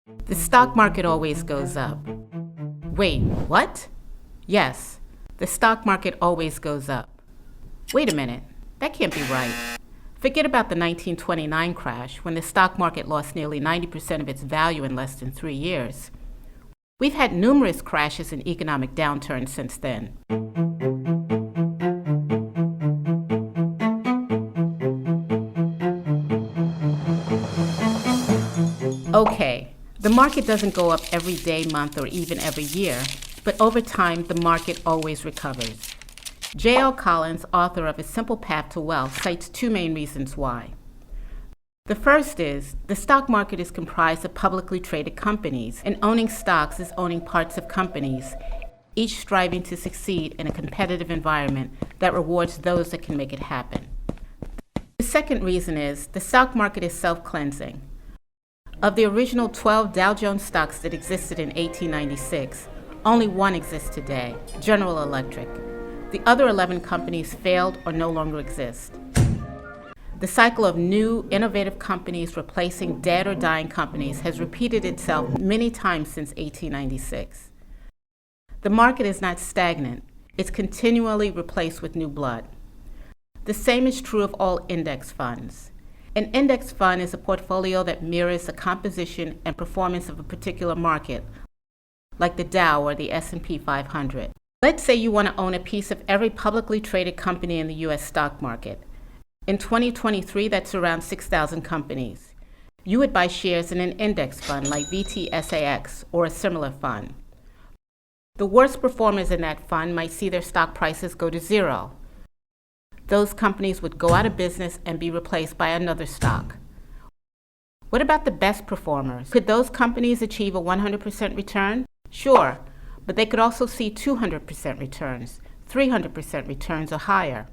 The stock market always goes up. Wait, what? Yes, the stock market always goes up. Wait a minute, that can't be right. Forget about the 1929 crash, when the stock market lost nearly 90% of its value in less than 3 years. We've had numerous crashes and economic downturns since then. Okay, the market doesn't go up every day, month, or even every year, but over time, the market always recovers. J.L. Collins, author of A Simple Path to Wealth, cites two main reasons why. The first is, the stock market is comprised of publicly traded companies, and owning stocks is owning parts of companies, each striving to succeed in a competitive environment that rewards those that can make it happen. The second reason is, the stock market is self-cleansing. Of the original 12 Dow Jones stocks that existed in 1896, only one exists today, General Electric. The other 11 companies failed or no longer exist. The cycle of new, innovative companies replacing dead or dying companies has repeated itself many times since 1896. The market is not stagnant. It's continually replaced with new blood. The same is true of all index funds. An index fund is a portfolio that mirrors the composition and performance of a particular market, like the Dow or the S&P 500. Let's say you want to own a piece of every publicly traded company in the U.S. stock market. In 2023, that's around 6,000 companies. You would buy shares in an index fund like VTSAX or a similar fund. The worst performers in that fund might see their stock prices go to zero. Those companies would go out of business and be replaced by another stock. What about the best performers? Could those companies achieve a 100% return? Sure, but they could also see 200% returns, 300% returns or higher.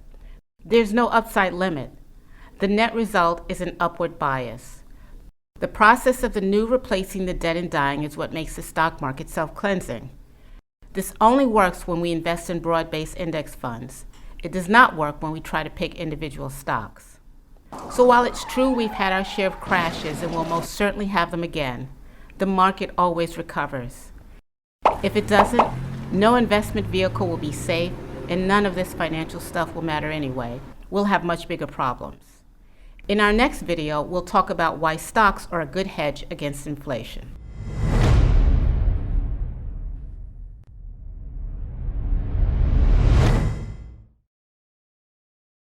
There's no upside limit. The net result is an upward bias. The process of the new replacing the dead and dying is what makes the stock market self-cleansing. This only works when we invest in broad-based index funds. It does not work when we try to pick individual stocks. So while it's true we've had our share of crashes and will most certainly have them again, the market always recovers. If it doesn't, no investment vehicle will be safe, and none of this financial stuff will matter anyway. We'll have much bigger problems. In our next video, we'll talk about why stocks are a good hedge against inflation.